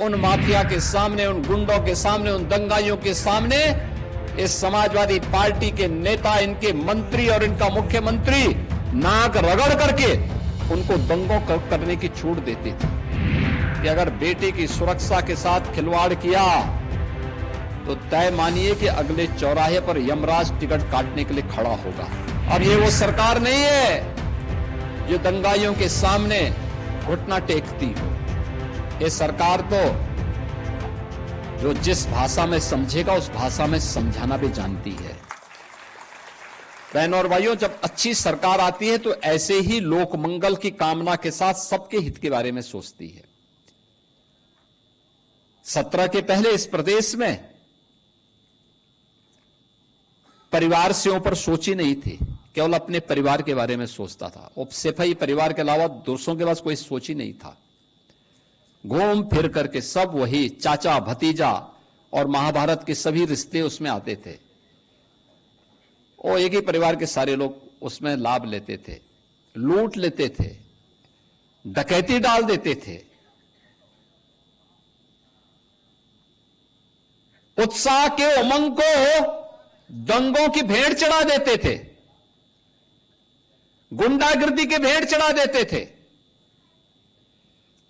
उन माफिया के सामने, उन गुंडों के सामने, उन दंगाइयों के सामने इस समाजवादी पार्टी के नेता, इनके मंत्री और इनका मुख्यमंत्री नाक रगड़ करके उनको दंगों करने की छूट देते थे कि अगर बेटे की सुरक्षा के साथ खिलवाड़ किया तो तय मानिए कि अगले चौराहे पर यमराज टिकट काटने के लिए खड़ा होगा। अब ये वो सरकार नहीं है जो दंगाइयों के सामने घुटना टेकती हो। ये सरकार तो जो जिस भाषा में समझेगा उस भाषा में समझाना भी जानती है। बहनों और भाइयों, जब अच्छी सरकार आती है तो ऐसे ही लोक मंगल की कामना के साथ सबके हित के बारे में सोचती है। 17 के पहले इस प्रदेश में परिवार से ऊपर सोची नहीं थी, केवल अपने परिवार के बारे में सोचता था। सिर्फ ही परिवार के अलावा दूसरों के पास कोई सोच ही नहीं था। घूम फिर करके सब वही चाचा भतीजा और महाभारत के सभी रिश्ते उसमें आते थे और एक ही परिवार के सारे लोग उसमें लाभ लेते थे, लूट लेते थे, डकैती डाल देते थे। उत्साह के उमंग को दंगों की भेंट चढ़ा देते थे, गुंडागर्दी की भेंट चढ़ा देते थे,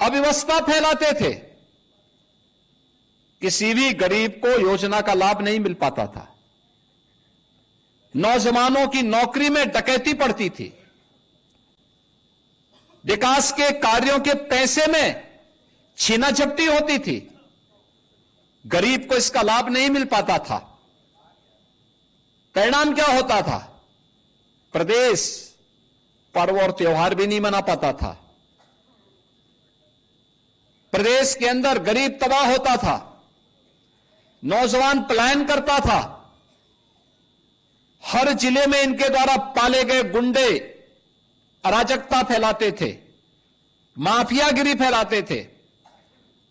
अव्यवस्था फैलाते थे। किसी भी गरीब को योजना का लाभ नहीं मिल पाता था। नौजवानों की नौकरी में डकैती पड़ती थी। विकास के कार्यों के पैसे में छीना झपटी होती थी। गरीब को इसका लाभ नहीं मिल पाता था। परिणाम क्या होता था? प्रदेश पर्व और त्योहार भी नहीं मना पाता था। प्रदेश के अंदर गरीब तबाह होता था, नौजवान पलायन करता था। हर जिले में इनके द्वारा पाले गए गुंडे अराजकता फैलाते थे, माफियागिरी फैलाते थे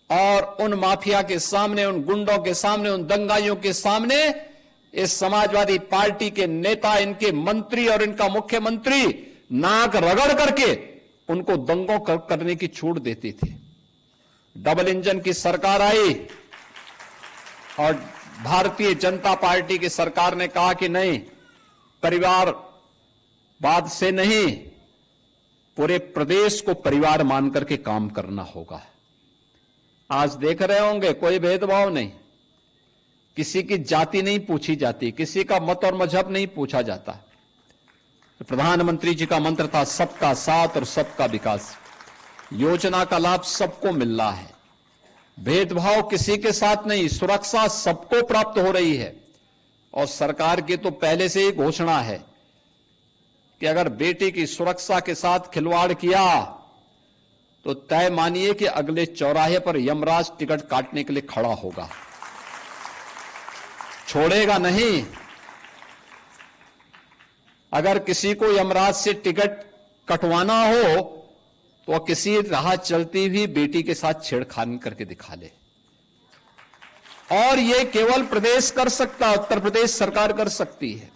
और उन माफिया के सामने, उन गुंडों के सामने, उन दंगाइयों के सामने इस समाजवादी पार्टी के नेता, इनके मंत्री और इनका मुख्यमंत्री नाक रगड़ करके उनको दंगों करने की छूट देते थे। डबल इंजन की सरकार आई और भारतीय जनता पार्टी की सरकार ने कहा कि नहीं, परिवारवाद से नहीं, पूरे प्रदेश को परिवार मान करके काम करना होगा। आज देख रहे होंगे कोई भेदभाव नहीं, किसी की जाति नहीं पूछी जाती, किसी का मत और मजहब नहीं पूछा जाता। प्रधानमंत्री जी का मंत्र था सबका साथ और सबका विकास। योजना का लाभ सबको मिल रहा है, भेदभाव किसी के साथ नहीं, सुरक्षा सबको प्राप्त हो रही है। और सरकार की तो पहले से ही घोषणा है कि अगर बेटी की सुरक्षा के साथ खिलवाड़ किया तो तय मानिए कि अगले चौराहे पर यमराज टिकट काटने के लिए खड़ा होगा, छोड़ेगा नहीं। अगर किसी को यमराज से टिकट कटवाना हो तो किसी राह चलती हुई बेटी के साथ छेड़खानी करके दिखा ले। और यह केवल प्रदेश कर सकता, उत्तर प्रदेश सरकार कर सकती है।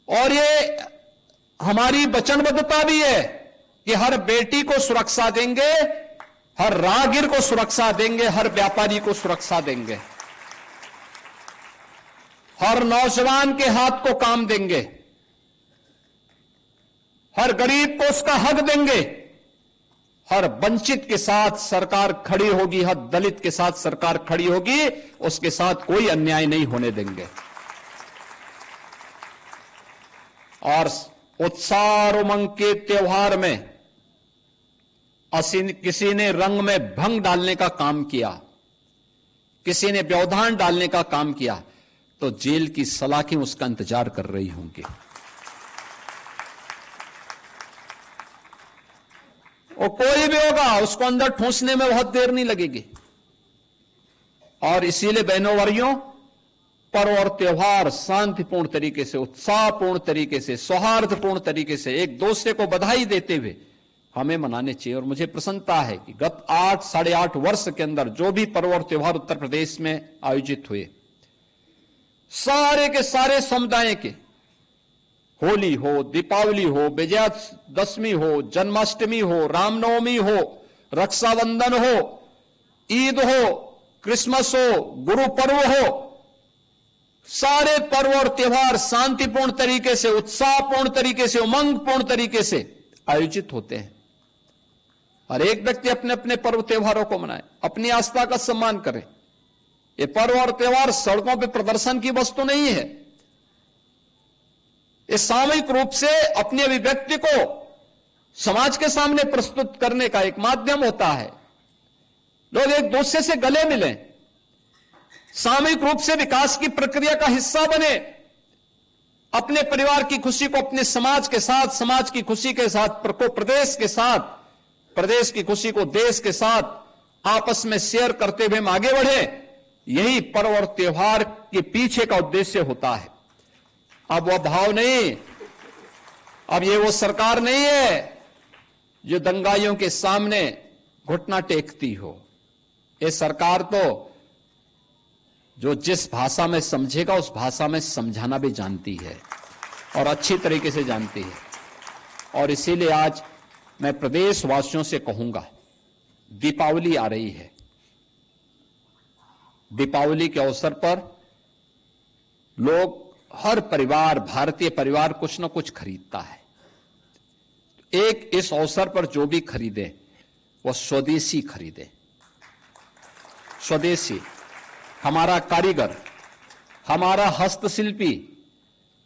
और ये हमारी वचनबद्धता भी है कि हर बेटी को सुरक्षा देंगे, हर राहगीर को सुरक्षा देंगे, हर व्यापारी को सुरक्षा देंगे, हर नौजवान के हाथ को काम देंगे, हर गरीब को उसका हक देंगे, हर वंचित के साथ सरकार खड़ी होगी, हर दलित के साथ सरकार खड़ी होगी, उसके साथ कोई अन्याय नहीं होने देंगे। और उत्साह और उमंग के त्योहार में किसी ने रंग में भंग डालने का काम किया, किसी ने व्यवधान डालने का काम किया, तो जेल की सलाखें उसका इंतजार कर रही होंगी। और कोई भी होगा उसको अंदर ठूंसने में बहुत देर नहीं लगेगी। और इसीलिए बहनों भाइयों, पर्व और त्योहार शांतिपूर्ण तरीके से, उत्साहपूर्ण तरीके से, सौहार्दपूर्ण तरीके से, एक दूसरे को बधाई देते हुए हमें मनाने चाहिए। और मुझे प्रसन्नता है कि गत 8-8.5 वर्ष के अंदर जो भी पर्व और त्योहार उत्तर प्रदेश में आयोजित हुए, सारे के सारे समुदाय के, होली हो, दीपावली हो, विजयादशमी हो, जन्माष्टमी हो, रामनवमी हो, रक्षाबंधन हो, ईद हो, क्रिसमस हो, गुरु पर्व हो, सारे पर्व और त्योहार शांतिपूर्ण तरीके से, उत्साहपूर्ण तरीके से, उमंगपूर्ण तरीके से आयोजित होते हैं। हर एक व्यक्ति अपने अपने पर्व त्योहारों को मनाए, अपनी आस्था का सम्मान करे। ये पर्व और त्योहार सड़कों पर प्रदर्शन की वस्तु नहीं है। ये सामूहिक रूप से अपनी अभिव्यक्ति को समाज के सामने प्रस्तुत करने का एक माध्यम होता है। लोग एक दूसरे से गले मिलें, सामूहिक रूप से विकास की प्रक्रिया का हिस्सा बने, अपने परिवार की खुशी को अपने समाज के साथ, समाज की खुशी के साथ प्रदेश के साथ, प्रदेश की खुशी को देश के साथ आपस में शेयर करते हुए हम आगे बढ़े। यही पर्व और त्योहार के पीछे का उद्देश्य होता है। अब वह भाव नहीं, अब ये वो सरकार नहीं है जो दंगाइयों के सामने घुटना टेकती हो। ये सरकार तो जो जिस भाषा में समझेगा उस भाषा में समझाना भी जानती है और अच्छी तरीके से जानती है। और इसीलिए आज मैं प्रदेशवासियों से कहूंगा, दीपावली आ रही है। दीपावली के अवसर पर लोग, हर परिवार, भारतीय परिवार कुछ न कुछ खरीदता है। एक इस अवसर पर जो भी खरीदे वह स्वदेशी खरीदे। स्वदेशी, हमारा कारीगर, हमारा हस्तशिल्पी,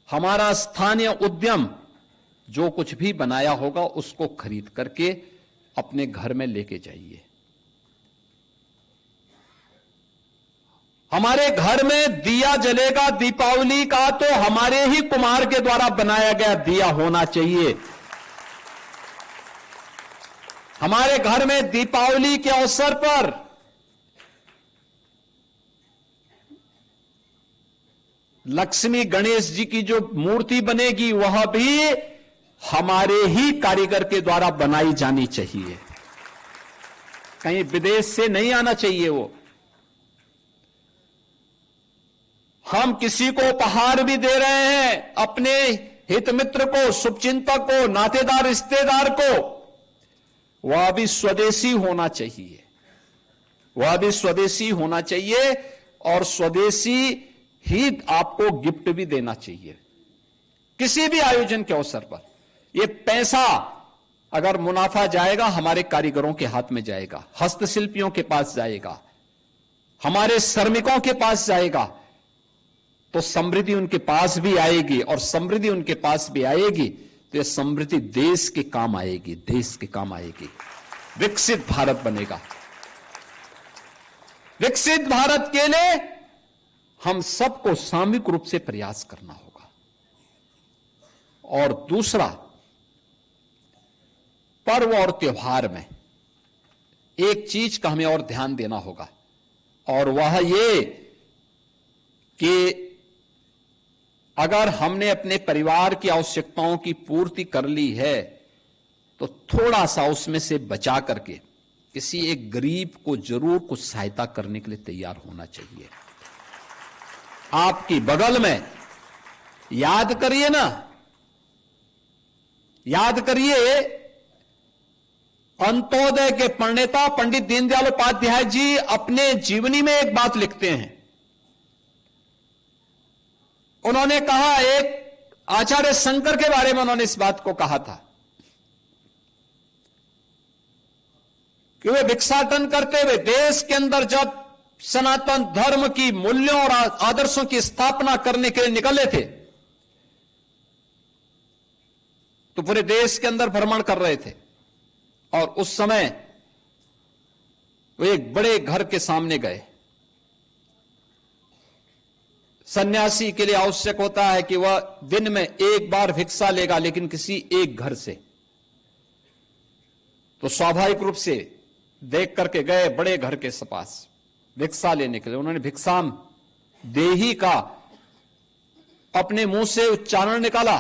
हमारा स्थानीय उद्यम जो कुछ भी बनाया होगा उसको खरीद करके अपने घर में लेके जाइए। हमारे घर में दिया जलेगा दीपावली का तो हमारे ही कुम्हार के द्वारा बनाया गया दिया होना चाहिए। हमारे घर में दीपावली के अवसर पर लक्ष्मी गणेश जी की जो मूर्ति बनेगी वह भी हमारे ही कारीगर के द्वारा बनाई जानी चाहिए, कहीं विदेश से नहीं आना चाहिए। वो हम किसी को उपहार भी दे रहे हैं, अपने हित मित्र को, शुभचिंतक को, नातेदार, रिश्तेदार को, वह भी स्वदेशी होना चाहिए। वह भी स्वदेशी होना चाहिए और स्वदेशी ही आपको गिफ्ट भी देना चाहिए किसी भी आयोजन के अवसर पर। यह पैसा अगर मुनाफा जाएगा हमारे कारीगरों के हाथ में जाएगा, हस्तशिल्पियों के पास जाएगा, हमारे श्रमिकों के पास जाएगा, तो समृद्धि उनके पास भी आएगी। और समृद्धि उनके पास भी आएगी तो यह समृद्धि देश के काम आएगी, देश के काम आएगी। विकसित भारत बनेगा। विकसित भारत के लिए हम सबको सामूहिक रूप से प्रयास करना होगा। और दूसरा, पर्व और त्योहार में एक चीज का हमें और ध्यान देना होगा, और वह ये कि अगर हमने अपने परिवार की आवश्यकताओं की पूर्ति कर ली है तो थोड़ा सा उसमें से बचा करके किसी एक गरीब को जरूर कुछ सहायता करने के लिए तैयार होना चाहिए। आपकी बगल में याद करिए ना, याद करिए, अंत्योदय के प्रणेता पंडित दीनदयाल उपाध्याय जी अपने जीवनी में एक बात लिखते हैं। उन्होंने कहा, एक आचार्य शंकर के बारे में उन्होंने इस बात को कहा था कि वे भिक्षाटन करते हुए देश के अंदर जब सनातन धर्म की मूल्यों और आदर्शों की स्थापना करने के लिए निकले थे तो पूरे देश के अंदर भ्रमण कर रहे थे। और उस समय वे एक बड़े घर के सामने गए। सन्यासी के लिए आवश्यक होता है कि वह दिन में एक बार भिक्षा लेगा, लेकिन किसी एक घर से। तो स्वाभाविक रूप से देख करके गए बड़े घर के पास भिक्षा लेने के लिए। उन्होंने भिक्षाम देही का अपने मुंह से उच्चारण निकाला।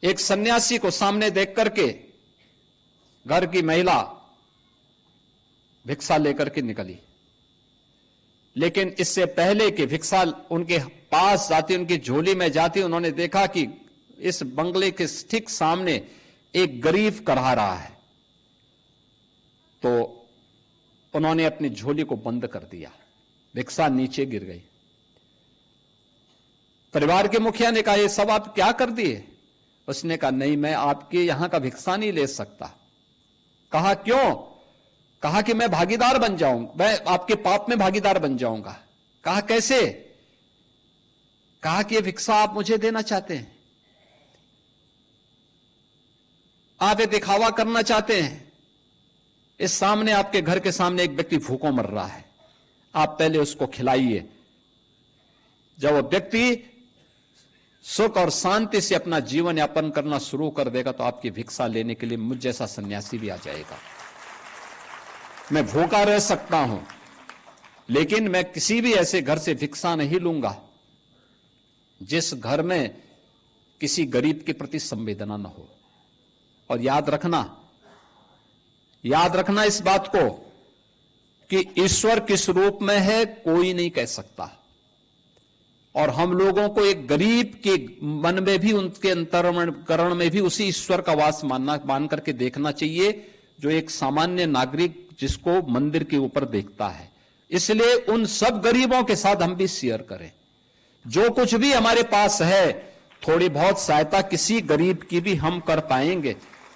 एक सन्यासी को सामने देख करके घर की महिला भिक्षा लेकर के निकली, लेकिन इससे पहले कि भिक्षा उनके पास जाती, उनकी झोली में जाती, उन्होंने देखा कि इस बंगले के ठीक सामने एक गरीब करहा रहा है। तो उन्होंने अपनी झोली को बंद कर दिया, भिक्षा नीचे गिर गई। परिवार के मुखिया ने कहा, ये सब आप क्या कर दिए? उसने कहा, नहीं, मैं आपके यहां का भिक्षा नहीं ले सकता। कहा, क्यों? कहा कि मैं भागीदार बन जाऊंगा, मैं आपके पाप में भागीदार बन जाऊंगा। कहा, कैसे? कहा कि ये भिक्षा आप मुझे देना चाहते हैं, आप ये दिखावा करना चाहते हैं। इस सामने, आपके घर के सामने एक व्यक्ति भूखों मर रहा है, आप पहले उसको खिलाइए। जब वो व्यक्ति सुख और शांति से अपना जीवन यापन करना शुरू कर देगा तो आपकी भिक्षा लेने के लिए मुझ जैसा सन्यासी भी आ जाएगा। मैं भूखा रह सकता हूं, लेकिन मैं किसी भी ऐसे घर से भिक्षा नहीं लूंगा जिस घर में किसी गरीब के प्रति संवेदना न हो। और याद रखना इस बात को कि ईश्वर किस रूप में है कोई नहीं कह सकता। और हम लोगों को एक गरीब के मन में भी, उनके अंतःकरण में भी उसी ईश्वर का वास मान करके देखना चाहिए जो एक सामान्य नागरिक जिसको मंदिर के ऊपर देखता है। इसलिए उन सब गरीबों के साथ हम भी शेयर करें। जो कुछ भी हमारे पास है, थोड़ी बहुत सहायता किसी गरीब की भी हम कर पाएंगे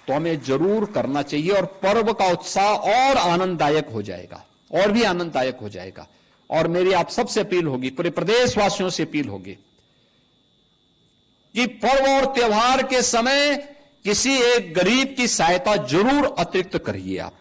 तो हमें जरूर करना चाहिए। और पर्व का उत्साह और आनंददायक हो जाएगा, और भी आनंददायक हो जाएगा। और मेरी आप सबसे अपील होगी, पूरे प्रदेशवासियों से अपील होगी कि पर्व और त्योहार के समय किसी एक गरीब की सहायता जरूर अतिरिक्त करिए। आप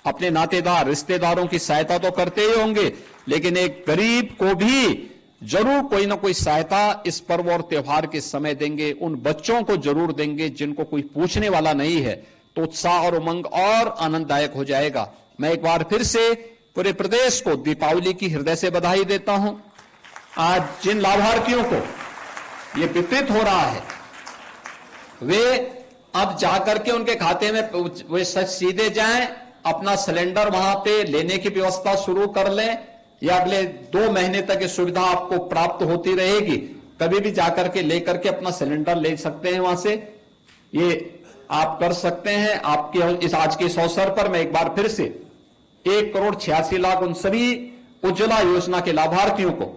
अपने नातेदार रिश्तेदारों की सहायता तो करते ही होंगे, लेकिन एक गरीब को भी जरूर कोई ना कोई सहायता इस पर्व और त्योहार के समय देंगे। उन बच्चों को जरूर देंगे जिनको कोई पूछने वाला नहीं है, तो उत्साह और उमंग और आनंददायक हो जाएगा। मैं एक बार फिर से पूरे प्रदेश को दीपावली की हृदय से बधाई देता हूं। आज जिन लाभार्थियों को ये वितरित हो रहा है, वे अब जाकर के उनके खाते में वे सीधे जाएं, अपना सिलेंडर वहां पे लेने की व्यवस्था शुरू कर लें, या अगले 2 महीने तक ये सुविधा आपको प्राप्त होती रहेगी। कभी भी जाकर के लेकर के अपना सिलेंडर ले सकते हैं वहां से, ये आप कर सकते हैं। आपके इस आज के इस अवसर पर मैं एक बार फिर से 1,86,00,000 उन सभी उज्ज्वला योजना के लाभार्थियों को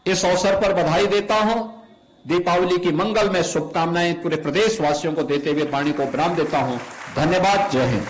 इस अवसर पर बधाई देता हूं। दीपावली की मंगलमय शुभकामनाएं पूरे प्रदेशवासियों को देते हुए वाणी को विराम देता हूं। धन्यवाद। जय हिंद।